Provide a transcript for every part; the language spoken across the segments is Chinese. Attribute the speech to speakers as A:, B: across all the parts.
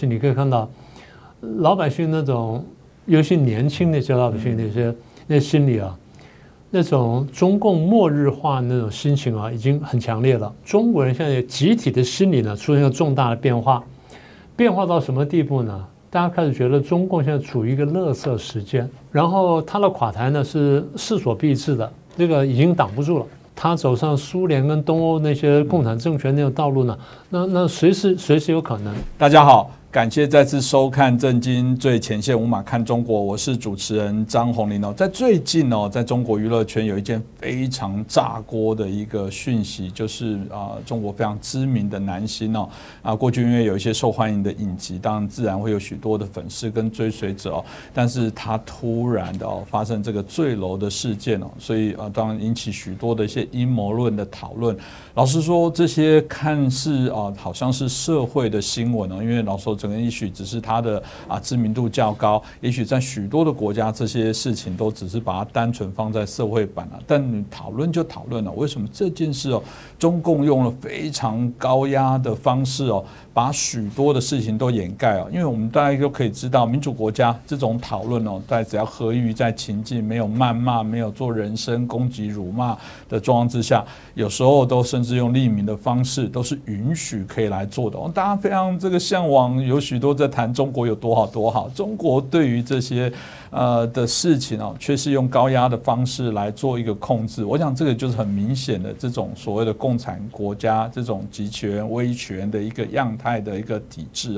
A: 你可以看到老百姓那种，尤其年轻那些老百姓那心理啊，那种中共末日化那种心情啊，已经很强烈了。中国人现在集体的心理呢，出现了重大的变化，变化到什么地步呢？大家开始觉得中共现在处于一个垃圾时间，然后它的垮台呢是势所必至的，这个已经挡不住了。他走上苏联跟东欧那些共产政权那种道路呢，那随时有可能。
B: 大家好，感谢再次收看《震惊最前线》，无马看中国，我是主持人张宏林哦。在最近哦，在中国娱乐圈有一件非常炸锅的一个讯息，就是中国非常知名的男星哦过去因为有一些受欢迎的影集，当然自然会有许多的粉丝跟追随者哦，但是他突然的发生这个坠楼的事件哦，所以当然引起许多的一些阴谋论的讨论。老实说，这些看似好像是社会的新闻哦，因为老实说，整个也许只是它的知名度较高，也许在许多的国家，这些事情都只是把它单纯放在社会版但你讨论就讨论了，为什么这件事中共用了非常高压的方式把许多的事情都掩盖因为我们大家都可以知道，民主国家这种讨论大家只要合于在情境，没有谩骂，没有做人身攻击、辱骂的状况之下，有时候都甚至用匿名的方式，都是允许可以来做的大家非常这个向往，有许多在谈中国有多好多好。中国对于这些的事情却是用高压的方式来做一个控制。我想这个就是很明显的这种所谓的共产国家这种集权威权的一个样态的一个体制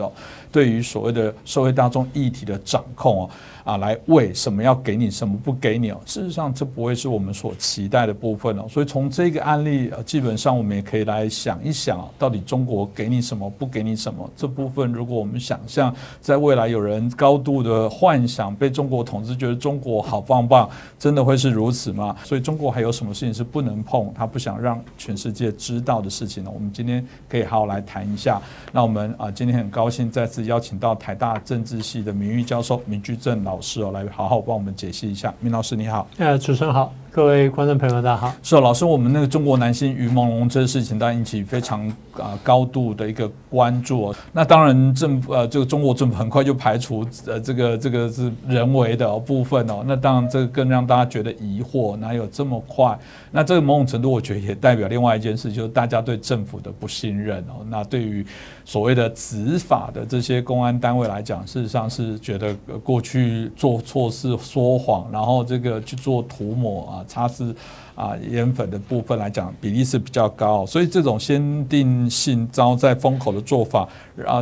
B: 对于所谓的社会大众议题的掌控来为什么要给你，什么不给你事实上这不会是我们所期待的部分所以从这个案例基本上我们也可以来想一想到底中国给你什么，不给你什么。这部分如果我们想象在未来有人高度的幻想被中国统治，觉得中国好棒棒，真的会是如此吗？所以中国还有什么事情是不能碰，他不想让全世界知道的事情呢？我们今天可以好好来谈一下。那我们今天很高兴再次邀请到台大政治系的名誉教授闵居正老师来好好帮我们解析一下。闵老师你好。
A: 主持人好，各位观众朋友大家好。
B: 是老师，我们那个中国男星于朦胧这个事情，当然引起非常高度的一个关注那当然这个中国政府很快就排除这个是人为的部分那当然这个更让大家觉得疑惑，哪有这么快？那这个某种程度我觉得也代表另外一件事，就是大家对政府的不信任那对于所谓的执法的这些公安单位来讲，事实上是觉得过去做错事说谎，然后这个去做涂抹擦拭盐粉的部分来讲比例是比较高所以这种先定性招在风口的做法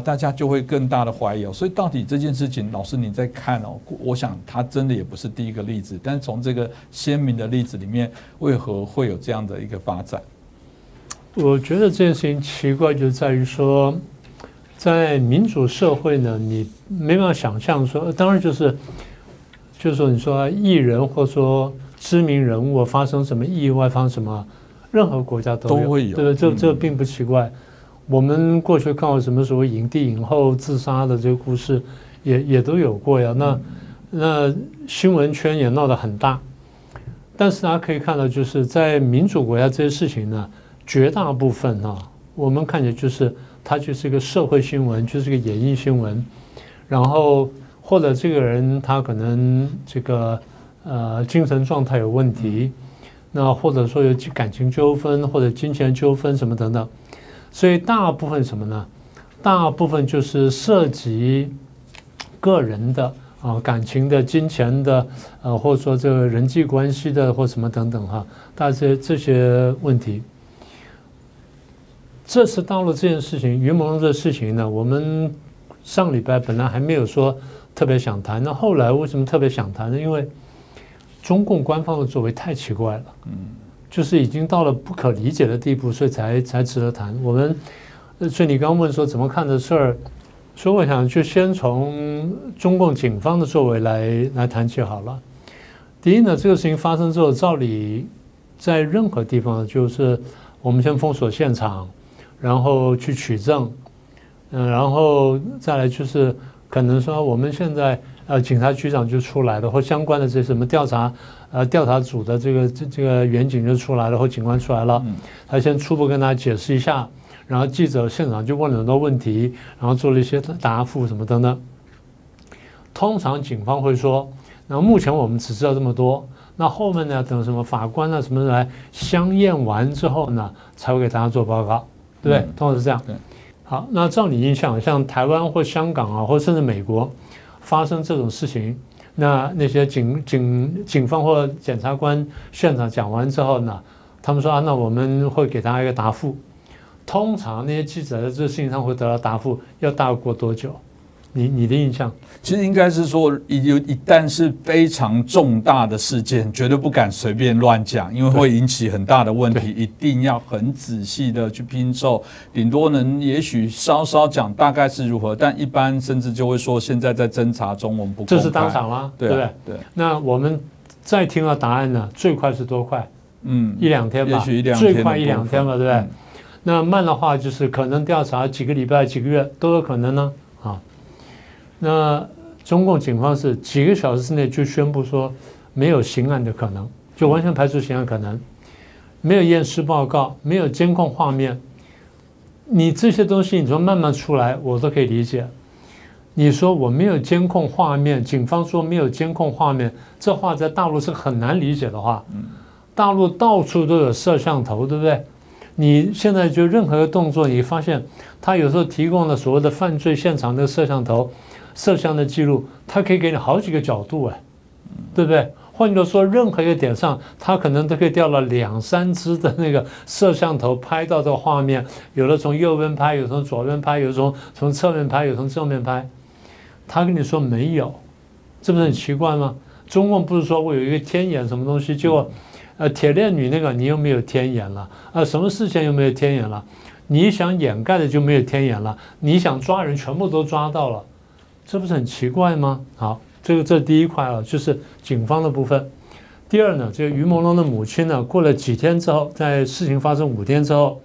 B: 大家就会更大的怀疑所以到底这件事情，老师你在看我想它真的也不是第一个例子，但是从这个鲜明的例子里面，为何会有这样的一个发展？
A: 我觉得这件事情奇怪就在于说，在民主社会呢，你没办法想象说，当然就是说你说艺人或者说知名人物发生什么意外，发生什么，任何国家都
B: 会有，
A: 对不对？这并不奇怪。我们过去看过什么所谓影帝影后自杀的这个故事，也都有过呀。那新闻圈也闹得很大，但是大家可以看到，就是在民主国家这些事情呢，绝大部分我们看起来就是它就是一个社会新闻，就是一个演艺新闻，然后或者这个人他可能这个精神状态有问题，那或者说有感情纠纷或者金钱纠纷什么等等，所以大部分什么呢？大部分就是涉及个人的感情的、金钱的或者说这个人际关系的或什么等等大致这些问题。这次到了这件事情，于朦胧这事情呢，我们上礼拜本来还没有说特别想谈，那后来为什么特别想谈呢？因为中共官方的作为太奇怪了，就是已经到了不可理解的地步，所以才值得谈。所以你刚问说怎么看这事儿，所以我想就先从中共警方的作为来谈起好了。第一呢，这个事情发生之后，照理在任何地方就是我们先封锁现场，然后去取证，然后再来就是可能说我们现在警察局长就出来了，或相关的这什么调查组的这个员警就出来了，或警官出来了，他先初步跟大家解释一下，然后记者现场就问了很多问题，然后做了一些答复什么等等。通常警方会说，那目前我们只知道这么多，那后面呢，等什么法官啊什么来相验完之后呢，才会给大家做报告，对不对？通常是这样。好，那照你印象，像台湾或香港啊，或甚至美国发生这种事情，那些警方或检察官现场讲完之后呢，他们说啊，那我们会给大家一个答复。通常那些记者在这个事情上会得到答复，要大过多久？你的印象？
B: 其实应该是说，一旦是非常重大的事件，绝对不敢随便乱讲，因为会引起很大的问题，一定要很仔细的去拼凑。顶多能也许稍稍讲大概是如何，但一般甚至就会说现在在侦查中，我们不公开。
A: 这是当场吗？对不对？
B: 对。
A: 那我们再听到答案呢？最快是多快？一两天吧，
B: 也许1-2天，
A: 最快1-2天吧，对不对？那慢的话就是可能调查几个礼拜、几个月都有可能呢。啊，那中共警方是几个小时之内就宣布说没有刑案的可能，就完全排除刑案可能，没有验尸报告，没有监控画面，你这些东西你说慢慢出来，我都可以理解。你说我没有监控画面，警方说没有监控画面，这话在大陆是很难理解的话。大陆到处都有摄像头，对不对？你现在就任何一个动作，你发现他有时候提供了所谓的犯罪现场的摄像头、摄像的记录，他可以给你好几个角度，对不对？换句话说，任何一个点上，他可能都可以调了2-3支的那个摄像头拍到这个画面，有的从右边拍，有的从左边拍，有的从侧面拍，有的从正面拍。他跟你说没有，这不是很奇怪吗？中共不是说我有一个天眼什么东西，结果铁链女那个你又没有天眼了，什么事情又没有天眼了？你想掩盖的就没有天眼了，你想抓人全部都抓到了，这不是很奇怪吗？好，这第一块就是警方的部分。第二呢，这个于朦胧的母亲呢，过了几天之后，在事情发生5天之后，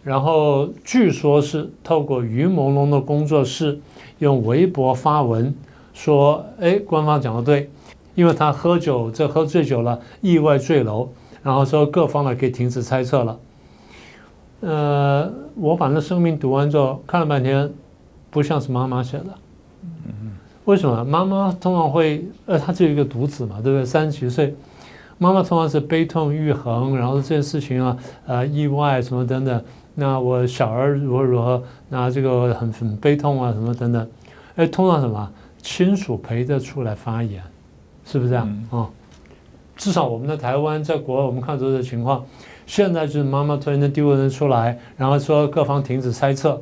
A: 然后据说是透过于朦胧的工作室用微博发文说，官方讲的对。因为他喝醉酒了，意外坠楼，然后说各方呢可以停止猜测了。我把那声明读完之后，看了半天，不像是妈妈写的。为什么？妈妈通常会，她只有一个独子嘛，对不对？30几岁，妈妈通常是悲痛欲横，然后这件事情啊，意外什么等等。那我小儿如何如何，那这个很悲痛啊，什么等等。通常什么亲属陪着出来发言。是不是这样至少我们在台湾，在国外我们看到这个情况，现在就是妈妈突然间丢个人出来，然后说各方停止猜测，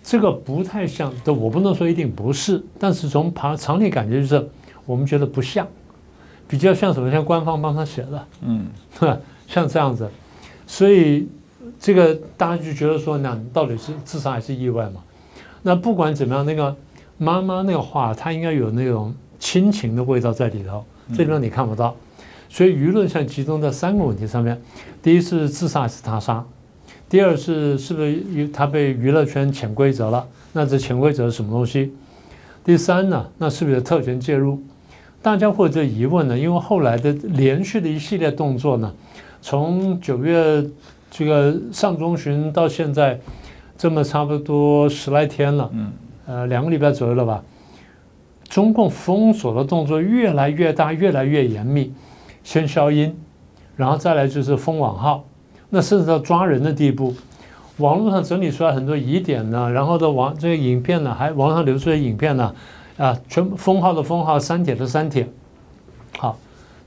A: 这个不太像，我不能说一定不是，但是从常理感觉就是我们觉得不像，比较像什么？像官方帮他写的，像这样子，所以这个大家就觉得说，那到底是自杀还是意外嘛？那不管怎么样，那个妈妈那个话，她应该有那种亲情的味道在里头，这地方你看不到，所以舆论现在集中在3个问题上面：第一是自杀还是他杀；第二是不是他被娱乐圈潜规则了？那这潜规则是什么东西？第三呢？那是不是有特权介入？大家会有这疑问呢？因为后来的连续的一系列动作呢，从9月这个上中旬到现在，这么差不多10来天了，2个礼拜左右了吧。中共封锁的动作越来越大，越来越严密，先消音，然后再来就是封网号，那甚至到抓人的地步。网络上整理出来很多疑点呢，然后这个影片呢，还网上流出的影片呢，全部封号的封号，删帖的删帖。好，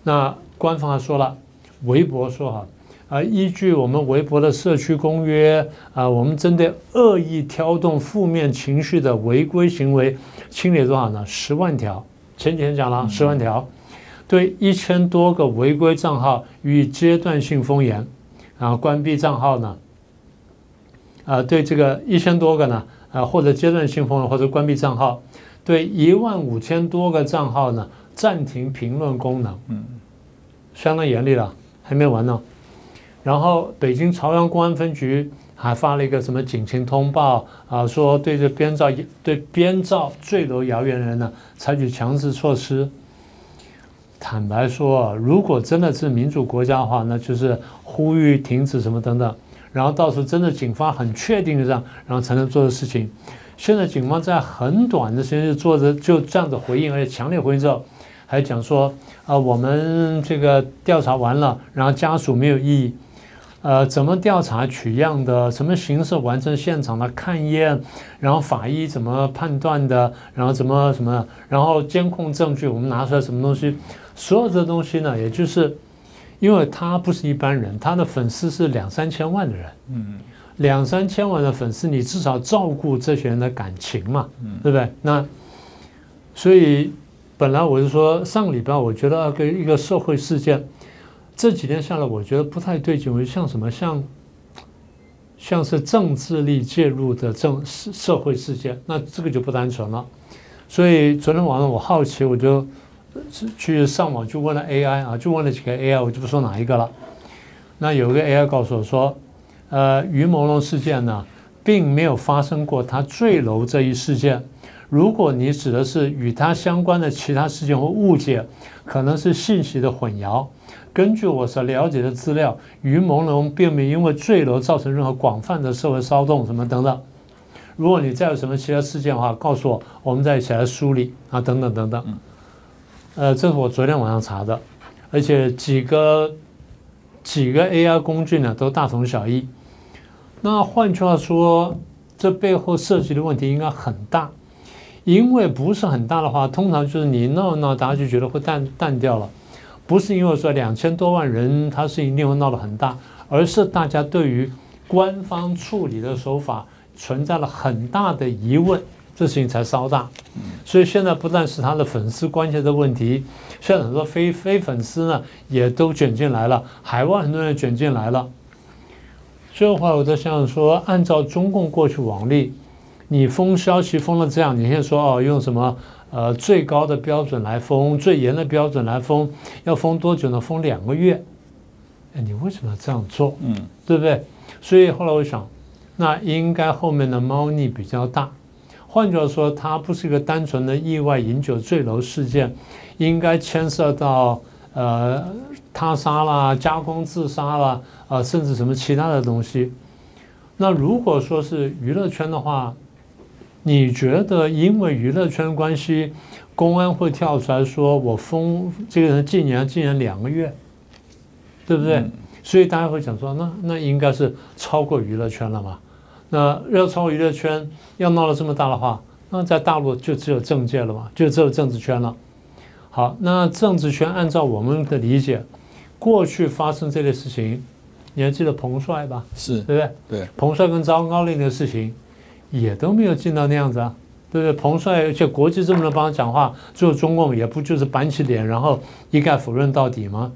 A: 那官方还说了，微博说依据我们微博的社区公约我们针对恶意挑动负面情绪的违规行为清理多少呢？10万条。前几天讲了10万条，对1000多个违规账号予以阶段性封严，然后关闭账号呢，对这个1000多个呢，或者阶段性封严或者关闭账号，对15000多个账号呢暂停评论功能，相当严厉了，还没完呢。然后北京朝阳公安分局还发了一个什么警情通报说对这编造坠楼谣言人呢采取强制措施。坦白说如果真的是民主国家的话，那就是呼吁停止什么等等。然后到时候真的警方很确定的这样，然后才能做的事情。现在警方在很短的时间就做着就这样的回应，而且强烈回应之后，还讲说我们这个调查完了，然后家属没有异议。怎么调查取样的，什么形式完成现场的勘验，然后法医怎么判断的，然后怎么什么，然后监控证据我们拿出来什么东西，所有的东西呢，也就是因为他不是一般人，他的粉丝是2、3千万的人，2、3千万的粉丝，你至少照顾这些人的感情嘛，对不对？那所以本来我就说上个礼拜我觉得一个社会事件。这几天下来，我觉得不太对劲，我像什么像是政治力介入的社会事件，那这个就不单纯了。所以昨天晚上我好奇，我就去上网就问了 AI 啊，就问了几个 AI，我就不说哪一个了。那有一个 AI 告诉我说，于某龙事件呢，并没有发生过他坠楼这一事件。如果你指的是与他相关的其他事件或误解，可能是信息的混淆。根据我所了解的资料，于某龙并没因为坠楼造成任何广泛的社会骚动什么等等。如果你再有什么其他事件的话，告诉我，我们再一起来梳理啊，等等等等。这是我昨天晚上查的，而且几个 AI 工具呢都大同小异。那换句话说，这背后涉及的问题应该很大，因为不是很大的话，通常就是你闹闹，大家就觉得会淡掉了。不是因为说2000多万人，他是一定会闹得很大，而是大家对于官方处理的手法存在了很大的疑问，这事情才烧大。所以现在不但是他的粉丝关切的问题，现在很多非粉丝呢也都卷进来了，海外很多人卷进来了。所以的话，我在想说，按照中共过去往例，你封消息封了这样，你现在说用什么？最高的标准来封，最严的标准来封，要封多久呢？封2个月。你为什么要这样做？对不对？所以后来我想，那应该后面的猫腻比较大。换句话说，它不是一个单纯的意外饮酒坠楼事件，应该牵涉到他杀啦、加工自杀啦，甚至什么其他的东西。那如果说是娱乐圈的话，你觉得因为娱乐圈关系，公安会跳出来说我封这个人禁言2个月，对不对？所以大家会讲说，那应该是超过娱乐圈了嘛？那要超过娱乐圈，要闹得这么大的话，那在大陆就只有政界了嘛，就只有政治圈了。好，那政治圈按照我们的理解，过去发生这类事情，你还记得彭帅吧？
B: 是，
A: 对不对？
B: 对，
A: 彭帅跟张高丽的事情。也都没有进到那样子啊，对不对？彭帅，而且国际这么多人帮他讲话，最后中共也不就是板起脸，然后一概否认到底吗？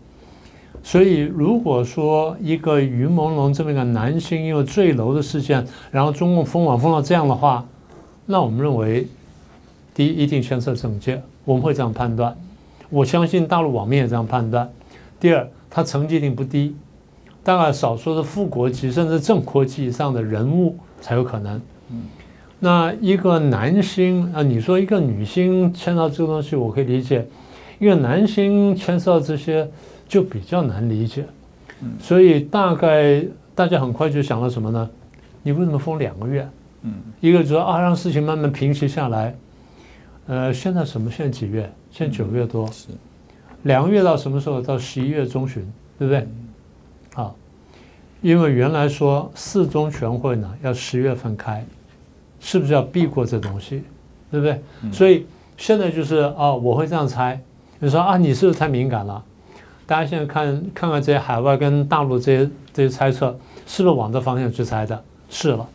A: 所以如果说一个于朦胧这么一个男星因为坠楼的事件，然后中共封网封到这样的话，那我们认为，第一一定牵涉政界，我们会这样判断。我相信大陆网民也这样判断。第二，他成绩一定不低，大概少说是副国级甚至正国级以上的人物才有可能。那一个男星你说一个女星牵到这个东西，我可以理解；一个男星牵涉到这些就比较难理解。所以大概大家很快就想到什么呢？你为什么封2个月？一个说让事情慢慢平息下来。现在什么？现在几月？现在9月多。是2个月到什么时候？到11月中旬，对不对？好，因为原来说4中全会呢要10月份开。是不是要避过这东西，对不对？所以现在就是我会这样猜。你说你是不是太敏感了？大家现在看看这些海外跟大陆这些猜测，是不是往这方向去猜的？是了，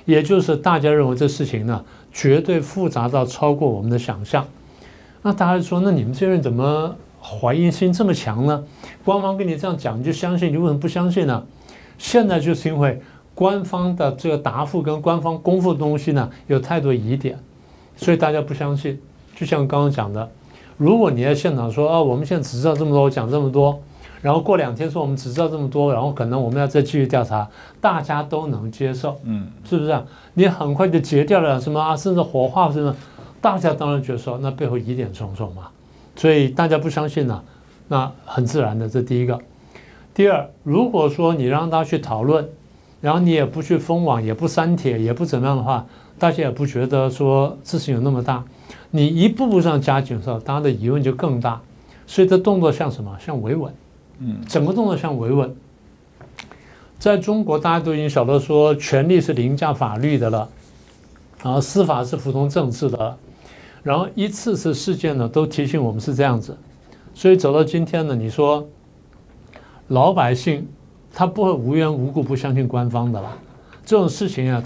A: 也就是大家认为这事情呢，绝对复杂到超过我们的想象。那大家说，那你们这些人怎么怀疑心这么强呢？官方跟你这样讲，你就相信，你为什么不相信呢？现在就是因为。官方的这个答复跟官方公布的东西呢，有太多疑点，所以大家不相信。就像刚刚讲的，如果你在现场说我们现在只知道这么多，我讲这么多，然后过2天说我们只知道这么多，然后可能我们要再继续调查，大家都能接受，是不是？你很快就截掉了什么甚至火化什么，大家当然觉得说那背后疑点重重嘛，所以大家不相信呢，那很自然的，这第一个。第二，如果说你让大家去讨论。然后你也不去封网，也不删帖，也不怎么样的话，大家也不觉得说事情有那么大。你一步步上加紧的时候，大家的疑问就更大。所以这动作像什么？像维稳，整个动作像维稳。在中国，大家都已经晓得说，权力是凌驾法律的了，然后司法是服从政治的了，然后一次次事件呢，都提醒我们是这样子。所以走到今天呢，你说老百姓他不会无缘无故不相信官方的啦。这种事情啊，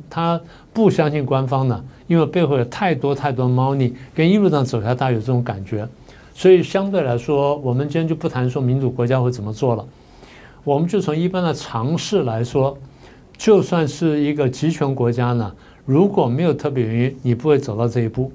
A: 他不相信官方呢，因为背后有太多猫腻，跟一路上走下来，大家有这种感觉。所以相对来说，我们今天就不谈说民主国家会怎么做了，我们就从一般的常识来说，就算是一个集权国家呢，如果没有特别原因，你不会走到这一步。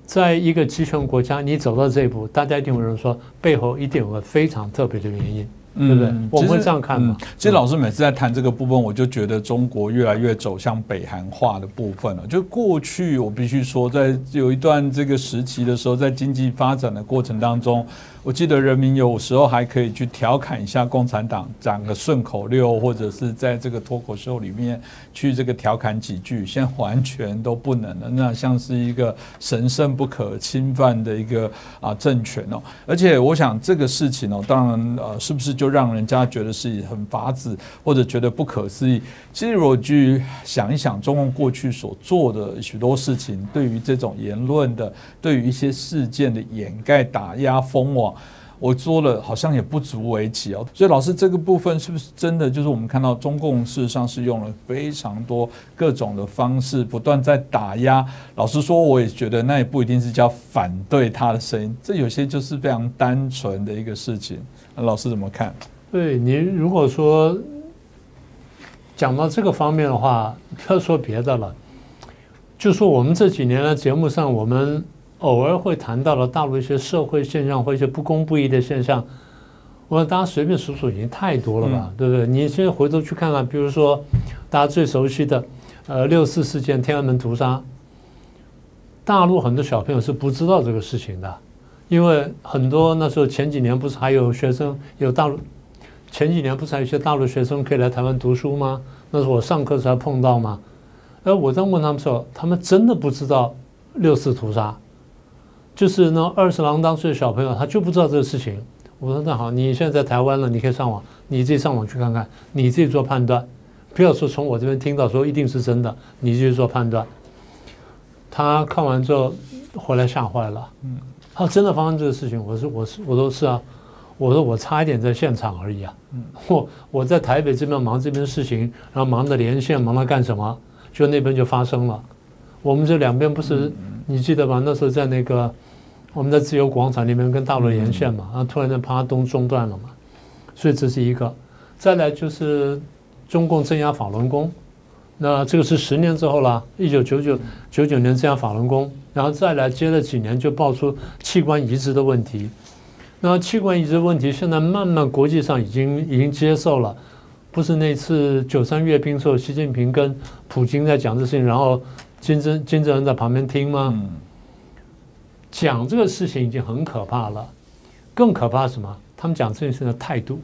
A: 在一个集权国家，你走到这一步，大家一定会认为说背后一定有个非常特别的原因。对不对？我们会这样看吗？
B: 其实老师每次在谈这个部分，我就觉得中国越来越走向北韩化的部分了。就过去我必须说，在有一段这个时期的时候，在经济发展的过程当中，我记得人民有时候还可以去调侃一下共产党，讲个顺口溜，或者是在这个脱口秀里面去这个调侃几句。现在完全都不能了，那像是一个神圣不可侵犯的一个政权哦。而且我想这个事情哦，当然是不是就让人家觉得是很法子，或者觉得不可思议？其实我去想一想，中共过去所做的许多事情，对于这种言论的，对于一些事件的掩盖、打压、封网，我说了好像也不足为奇哦。所以老师这个部分是不是真的就是我们看到中共事实上是用了非常多各种的方式不断在打压？老实说，我也觉得那也不一定是叫反对他的声音，这有些就是非常单纯的一个事情。老师怎么看？
A: 对，你如果说讲到这个方面的话，不要说别的了，就说我们这几年的节目上，我们偶尔会谈到了大陆一些社会现象或一些不公不义的现象，我想大家随便数数已经太多了吧，对不对？你现在回头去看看，比如说大家最熟悉的6·4事件天安门屠杀，大陆很多小朋友是不知道这个事情的，因为很多那时候前几年不是还有学生有大陆。前几年不是还有一些大陆学生可以来台湾读书吗？那时候我上课时还碰到吗？我在问他们说，他们真的不知道6·4屠杀，就是那20郎当岁的小朋友，他就不知道这个事情。我说那好，你现在在台湾了，你可以上网，你自己上网去看看，你自己做判断，不要说从我这边听到说一定是真的，你自己做判断。他看完之后回来吓坏了，他真的发生这个事情，我说是啊。我说我差一点在现场而已啊，我在台北这边忙这边事情，然后忙着连线，忙着干什么，就那边就发生了。我们这两边不是你记得吧？那时候在那个我们在自由广场那边跟大陆连线嘛，然后突然间啪东中断了嘛，所以这是一个。再来就是中共镇压法轮功，那这个是10年之后了，1999年镇压法轮功，然后再来接了几年就爆出器官移植的问题。那器官移植问题现在慢慢国际上已经接受了，不是那次93阅兵时候，习近平跟普京在讲这事情，然后金正恩在旁边听吗？讲这个事情已经很可怕了，更可怕是什么？他们讲这件事情的态度，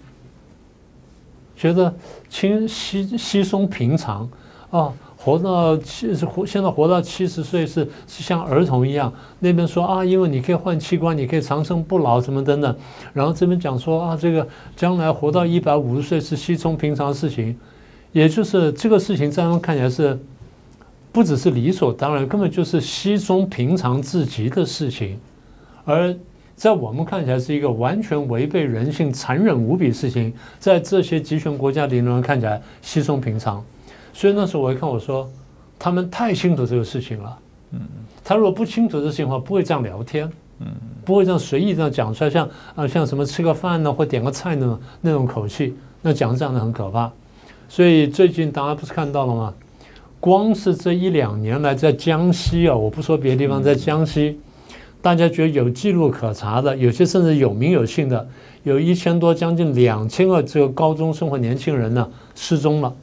A: 觉得稀松平常啊。现在活到70岁是像儿童一样。那边说啊，因为你可以换器官，你可以长生不老什么等等。然后这边讲说啊，这个将来活到150岁是稀松平常的事情，也就是这个事情在他们看起来是不只是理所当然，根本就是稀松平常至极的事情，而在我们看起来是一个完全违背人性、残忍无比的事情，在这些集权国家领导人看起来稀松平常。所以那时候我一看，我说他们太清楚这个事情了。他如果不清楚这个事情的话，不会这样聊天，不会这样随意这样讲出来，像什么吃个饭呢，或点个菜呢那种口气，那讲这样的很可怕。所以最近大家不是看到了吗？光是这1、2年来，在江西啊，我不说别的地方，在江西，大家觉得有记录可查的，有些甚至有名有姓的，有1000多，将近2000个这个高中生或年轻人呢失踪了。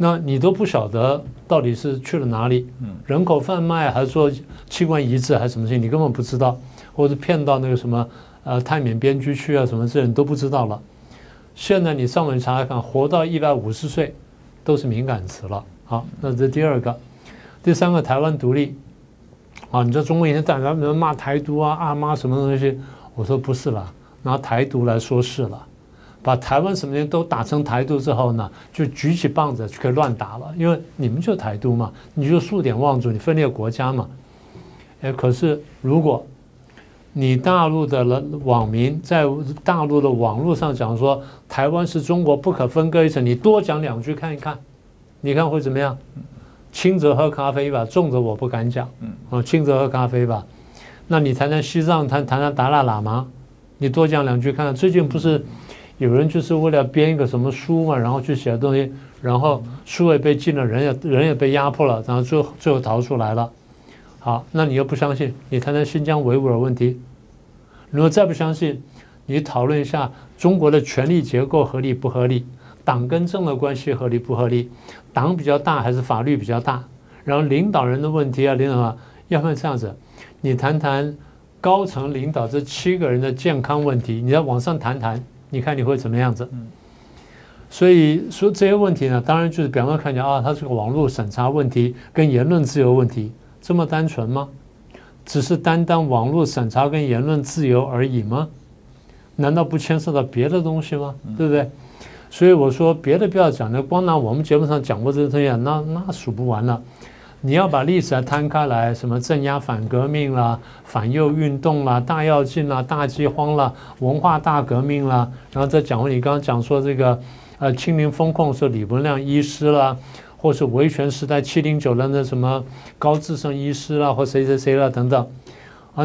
A: 那你都不晓得到底是去了哪里，人口贩卖还是说器官移植还是什么事情，你根本不知道，或者骗到那个什么泰缅边区去啊什么这人都不知道了。现在你上网查看，活到150岁，都是敏感词了。好，那这第二个，第三个台湾独立，啊，你知道中国以前大家骂台独啊、阿妈什么东西，我说不是了，拿台独来说事了。把台湾什么东西都打成台独之后呢，就举起棒子就可以乱打了，因为你们就台独嘛，你就数典忘祖，你分裂国家嘛。可是如果你大陆的网民在大陆的网络上讲说台湾是中国不可分割一层，你多讲两句看一看，你看会怎么样？轻则喝咖啡吧，重则我不敢讲。轻则喝咖啡吧。那你谈谈西藏，谈谈达赖喇嘛，你多讲两句看看。最近不是有人就是为了编一个什么书嘛，然后去写东西，然后书也被禁了，人也被压迫了，然后最后逃出来了。好，那你又不相信，你谈谈新疆维吾尔问题。如果再不相信，你讨论一下中国的权力结构合理不合理，党跟政的关系合理不合理，党比较大还是法律比较大，然后领导人的问题啊，领导啊，要不然这样子，你谈谈高层领导这7个人的健康问题，你要往上谈谈，你看你会怎么样子？所以说这些问题呢，当然就是表面看起来啊，它是个网络审查问题跟言论自由问题，这么单纯吗？只是单单网络审查跟言论自由而已吗？难道不牵涉到别的东西吗？对不对？所以我说别的不要讲的，光拿我们节目上讲过这些东西，那数不完了。你要把历史来摊开来，什么镇压反革命啦、反右运动啦、大跃进啦、大饥荒啦、文化大革命啦，然后再讲回你刚刚讲说这个清零风控是李文亮医师啦，或是维权时代709的那什么高志胜医师啦，或谁啦等等，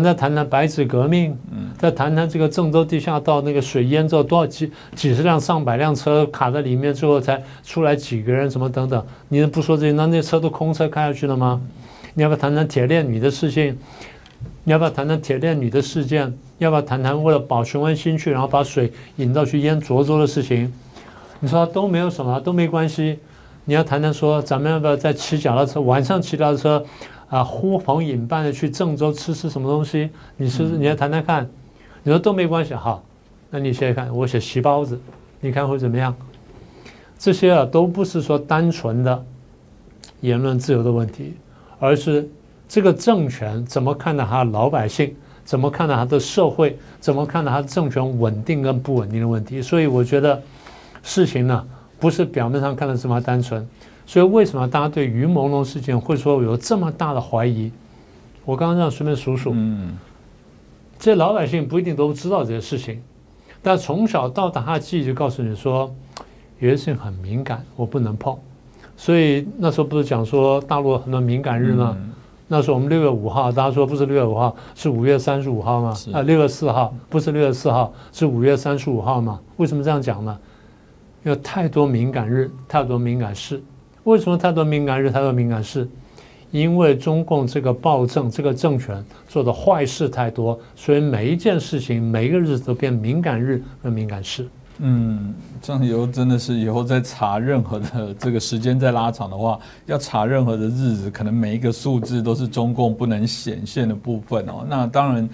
A: 再谈谈白纸革命，再谈谈这个郑州地下道那个水淹之后多少几十辆上百辆车卡在里面，最后才出来几个人什么等等，你不说这些，那车都空车开下去了吗？你要不要谈谈铁链女的事情？你要不要谈谈铁链女的事件？要不要谈谈为了保雄安新区，然后把水引到去淹涿州的事情？你说都没有什么，都没关系。你要谈谈说，咱们要不要再骑脚踏车，晚上骑脚踏车呼朋引伴的去郑州吃什么东西？你要谈谈看。你说都没关系，好，那你写看，我写席包子，你看会怎么样？这些都不是说单纯的言论自由的问题，而是这个政权怎么看待他的老百姓，怎么看待他的社会，怎么看待他的政权稳定跟不稳定的问题。所以我觉得事情呢，不是表面上看的这么单纯。所以为什么大家对于朦胧事件会说有这么大的怀疑？我刚刚这样随便数数，这些老百姓不一定都知道这些事情，但从小到大他的记忆就告诉你说，有些事情很敏感，我不能碰。所以那时候不是讲说大陆很多敏感日吗？那时候我们6月5号，大家说不是6月5号，是5月35号吗？6月4号，不是6月4号，是5月35号吗？为什么这样讲呢？有太多敏感日，太多敏感事。为什么太多敏感日，太多敏感事？因为中共这个暴政，这个政权做的坏事太多，所以每一件事情，每一个日子都变敏感日和敏感事。
B: 这样以后真的是以后再查任何的这个时间再拉长的话，要查任何的日子，可能每一个数字都是中共不能显现的部分哦。那当然。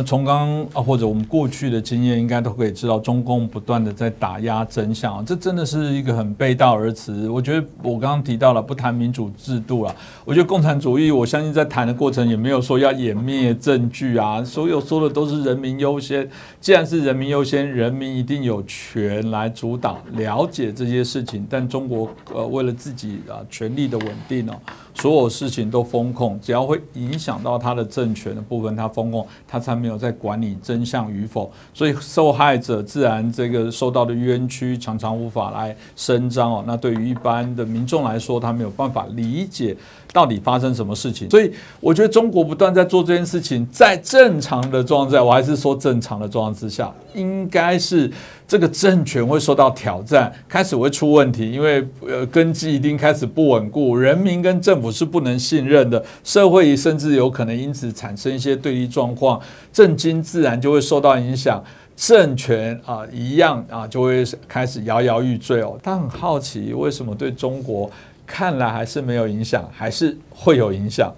B: 从刚或者我们过去的经验，应该都可以知道，中共不断的在打压真相，这真的是一个很背道而驰。我觉得我刚刚提到了不谈民主制度了，我觉得共产主义，我相信在谈的过程也没有说要湮灭证据啊，所有说的都是人民优先。既然是人民优先，人民一定有权来主导、了解这些事情。但中国为了自己权力的稳定哦，所有事情都封控，只要会影响到他的政权的部分，他封控，他才没有在管理真相与否，所以受害者自然这个受到的冤屈常常无法来伸张哦。那对于一般的民众来说，他没有办法理解到底发生什么事情。所以我觉得中国不断在做这件事情，在正常的状态，我还是说正常的状况之下，应该是这个政权会受到挑战，开始会出问题，因为根基一定开始不稳固，人民跟政府是不能信任的，社会甚至有可能因此产生一些对立状况，政经自然就会受到影响，政权一样就会开始摇摇欲坠哦。他很好奇，为什么对中国看来还是没有影响，还是会有影响？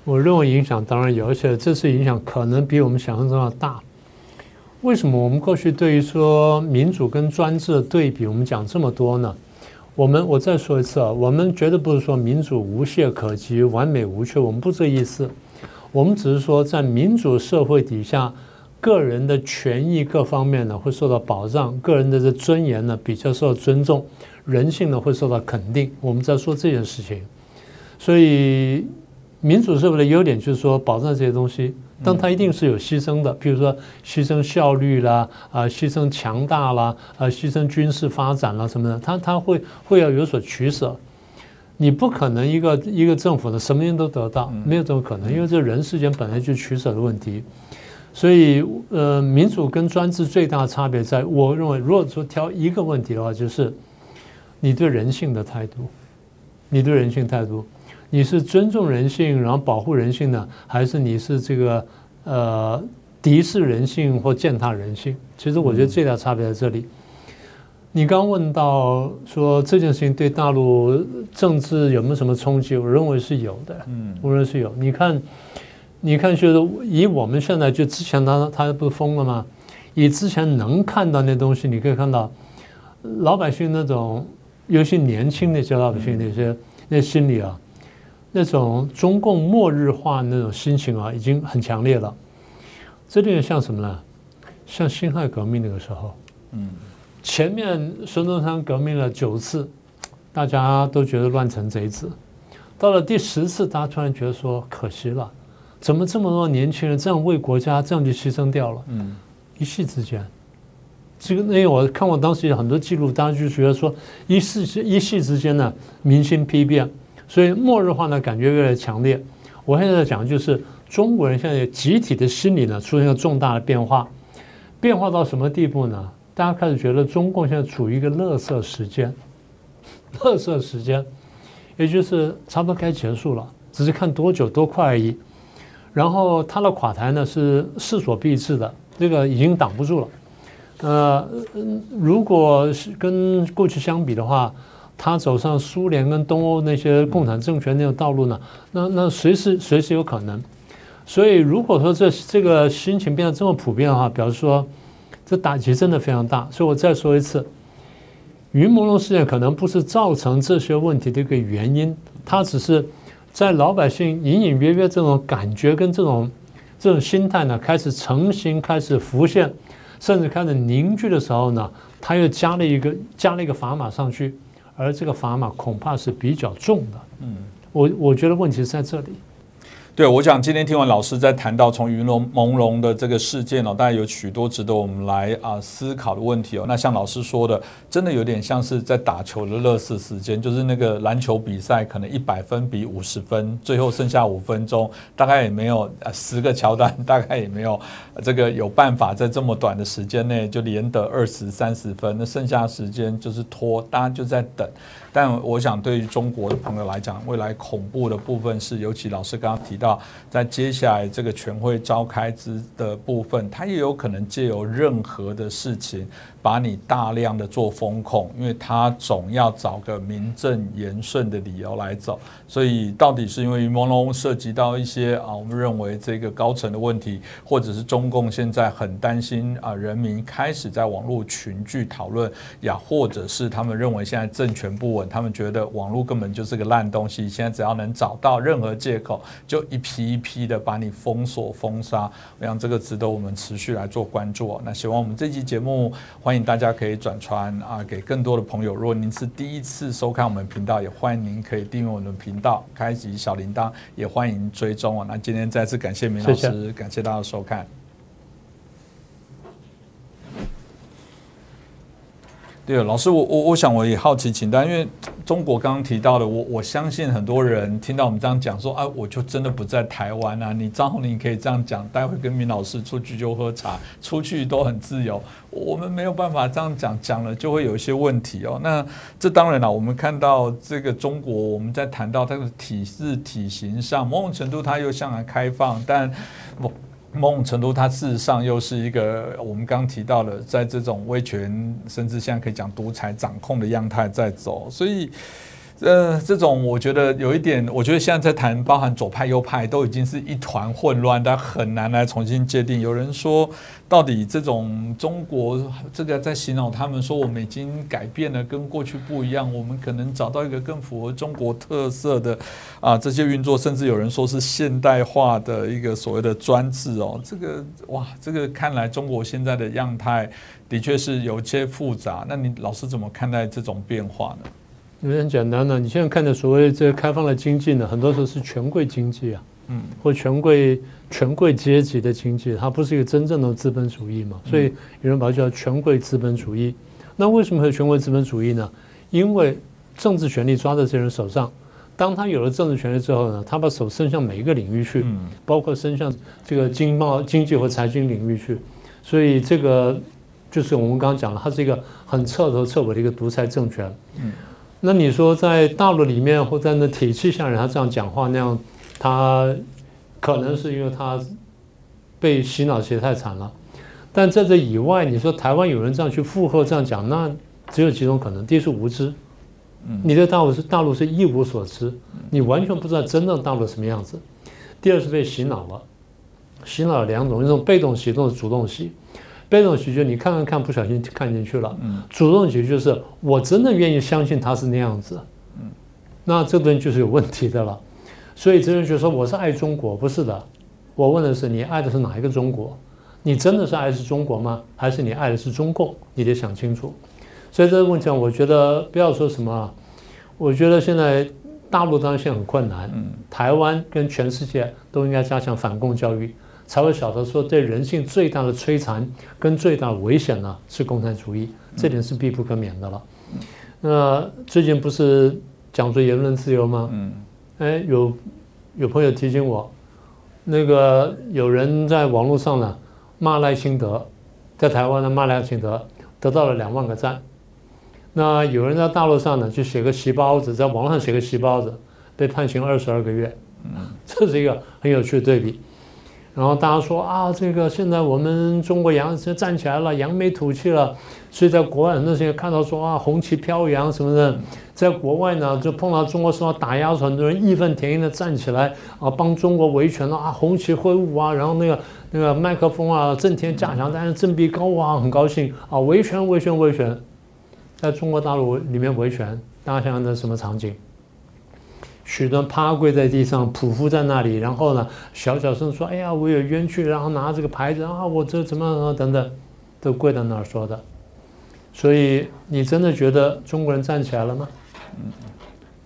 A: 我认为影响当然有，而且这次影响可能比我们想象中要大。为什么我们过去对于说民主跟专制的对比，我们讲这么多呢？我再说一次啊，我们绝对不是说民主无懈可击、完美无缺，我们不这意思。我们只是说，在民主社会底下，个人的权益各方面呢会受到保障，个人的这尊严呢比较受到尊重，人性呢会受到肯定。我们在说这件事情，所以民主社会的优点就是说保障这些东西，但它一定是有牺牲的，比如说牺牲效率啦，牺牲强大啦，牺牲军事发展啦什么的，它会要有所取舍。你不可能一个政府呢什么人都得到，没有这种可能，因为这人世间本来就取舍的问题。所以民主跟专制最大的差别在，我认为如果说挑一个问题的话，就是你对人性的态度，你对人性态度，你是尊重人性然后保护人性呢，还是你是这个敌视人性或践踏人性？其实我觉得最大差别在这里。你刚问到说这件事情对大陆政治有没有什么冲击？我认为是有的，我认为是有。你看，就是以我们现在就之前他不是封了吗？以之前能看到那东西，你可以看到老百姓那种，尤其年轻那些老百姓那心理啊，那种中共末日化那种心情啊，已经很强烈了。这点像什么呢？像辛亥革命那个时候，前面孙中山革命了9次，大家都觉得乱臣贼子，到了第10次，大家突然觉得说可惜了，怎么这么多年轻人这样为国家这样就牺牲掉了？一夕之间，这个因为我看过当时有很多记录，大家就觉得说一夕之间呢，民心批变，所以末日化呢感觉越来越强烈。我现在在讲的就是中国人现在集体的心理呢出现了重大的变化，变化到什么地步呢？大家开始觉得中共现在处于一个垃圾时间，也就是差不多该结束了，只是看多久多快而已。然后它的垮台呢是势所必至的，这个已经挡不住了。如果是跟过去相比的话，它走上苏联跟东欧那些共产政权那种道路呢，那随时有可能。所以如果说这个心情变得这么普遍的话，表示说这打击真的非常大。所以我再说一次，云朦胧事件可能不是造成这些问题的一个原因，它只是在老百姓隐隐约约这种感觉跟这种心态呢开始成型，开始浮现，甚至开始凝聚的时候呢，它又加了一个砝码上去，而这个砝码恐怕是比较重的。我觉得问题是在这里。
B: 对，我想今天听完老师在谈到从云朦胧的这个事件哦，当然有许多值得我们来思考的问题哦。那像老师说的，真的有点像是在打球的垃圾时间，就是那个篮球比赛可能100分比50分，最后剩下5分钟，大概也没有10个乔丹，大概也没有有办法在这么短的时间内就连得20、30分，那剩下的时间就是拖，大家就在等。但我想对于中国的朋友来讲，未来恐怖的部分是，尤其老师刚刚提到，在接下来这个全会召开的部分，它也有可能借由任何的事情把你大量的做风控，因为它总要找个名正言顺的理由来走。所以到底是因为云朦胧涉及到一些我们认为这个高层的问题，或者是中共现在很担心人民开始在网络群聚讨论，或者是他们认为现在政权不稳，他们觉得网络根本就是个烂东西，现在只要能找到任何借口，就一批一批的把你封锁封杀。我想这个值得我们持续来做关注那希望我们这期节目，欢迎大家可以转传给更多的朋友。如果您是第一次收看我们频道，也欢迎您可以订阅我们的频道，开启小铃铛，也欢迎追踪那今天再次感谢明老师，感谢大家的收看。对，老师，我想我也好奇请教，因为中国刚刚提到的，我相信很多人听到我们这样讲说我就真的不在台湾你张宏林可以这样讲，待会跟明老师出去就喝茶，出去都很自由，我们没有办法这样讲了就会有一些问题那这当然了，我们看到这个中国，我们在谈到它的体制体型上，某种程度它又向来开放，但某种程度，它事实上又是一个我们刚刚提到的，在这种威权甚至现在可以讲独裁掌控的样态在走，所以这种我觉得有一点，我觉得现在在谈包含左派右派都已经是一团混乱，但很难来重新界定。有人说，到底这种中国这个在洗脑他们说我们已经改变了，跟过去不一样，我们可能找到一个更符合中国特色的这些运作，甚至有人说是现代化的一个所谓的专制哦。这个哇，这个看来中国现在的样态的确是有些复杂。那你老师怎么看待这种变化呢？
A: 有点简单的，你现在看的所谓这个开放的经济呢，很多时候是权贵经济啊，或权贵阶级的经济，它不是一个真正的资本主义嘛，所以有人把它叫权贵资本主义。那为什么会有权贵资本主义呢？因为政治权力抓在这些人手上，当他有了政治权力之后呢，他把手伸向每一个领域去，包括伸向这个经济和财经领域去，所以这个就是我们刚刚讲了，它是一个很彻头彻尾的一个独裁政权。那你说在大陆里面或在那体系下，他这样讲话那样，他可能是因为他被洗脑洗得太惨了。但在这以外，你说台湾有人这样去附和这样讲，那只有几种可能：第一是无知，你对大陆是一无所知，你完全不知道真正大陆什么样子；第二是被洗脑了，洗脑有两种，一种被动洗，一种主动洗。被动洗就是你看不小心看进去了，主动洗就是我真的愿意相信他是那样子，那这东西就是有问题的了。所以这人就说我是爱中国，不是的，我问的是你爱的是哪一个中国？你真的是爱的是中国吗？还是你爱的是中共？你得想清楚。所以这个问题上，我觉得不要说什么，我觉得现在大陆当然现在很困难，台湾跟全世界都应该加强反共教育。才会晓得说，对人性最大的摧残跟最大的危险呢是共产主义，这点是必不可免的了。那最近不是讲说言论自由吗？有朋友提醒我，那个有人在网络上呢骂赖清德，在台湾呢骂赖清德，得到了2万个赞。那有人在大陆上呢就写个习包子，在网上写个习包子，被判刑22个月。这是一个很有趣的对比。然后大家说啊，这个现在我们中国站起来了，扬眉吐气了，所以在国外很多人看到说啊，红旗飘扬什么的，在国外呢就碰到中国受到打压，很多人义愤填膺的站起来啊，帮中国维权了啊，红旗挥舞啊，然后那个麦克风啊震天价响，但是振臂高啊，很高兴啊，维权，在中国大陆里面维权，大家想想那什么场景？许多人趴跪在地上，匍匐在那里，然后呢，小声说：“哎呀，我有冤屈。”然后拿这个牌子啊，我这怎么等等，都跪在那儿说的。所以，你真的觉得中国人站起来了吗？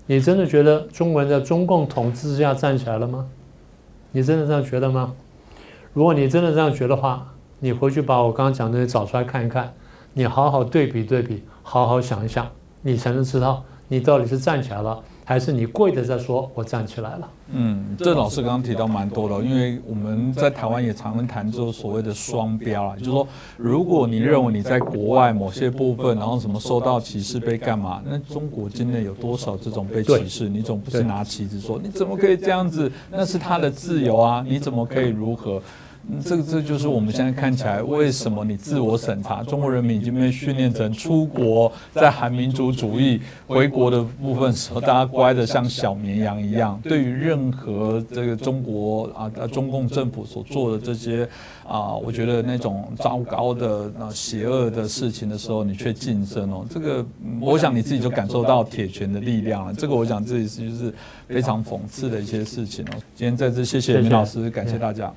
A: 你真的觉得中国人在中共统治之下站起来了吗？你真的这样觉得吗？如果你真的这样觉得的话，你回去把我刚刚讲的找出来看一看，你好好对比，好好想一想，你才能知道你到底是站起来了。还是你跪着在说，我站起来了。
B: 这老师刚刚提到蛮多的，因为我们在台湾也常常谈这所谓的双标啦，就是说，如果你认为你在国外某些部分，然后什么受到歧视被干嘛，那中国境内有多少这种被歧视？你总不是拿旗子说你怎么可以这样子？那是他的自由啊，你怎么可以如何？这就是我们现在看起来，为什么你自我审查？中国人民已经被训练成出国，在喊民族主义，回国的部分时候，大家乖的像小绵羊一样。对于任何这个中国中共政府所做的这些我觉得那种糟糕的邪恶的事情的时候，你却晋升哦。这个我想你自己就感受到铁拳的力量了。这个我想这也是非常讽刺的一些事情哦。今天在这谢谢明老师，感谢大家。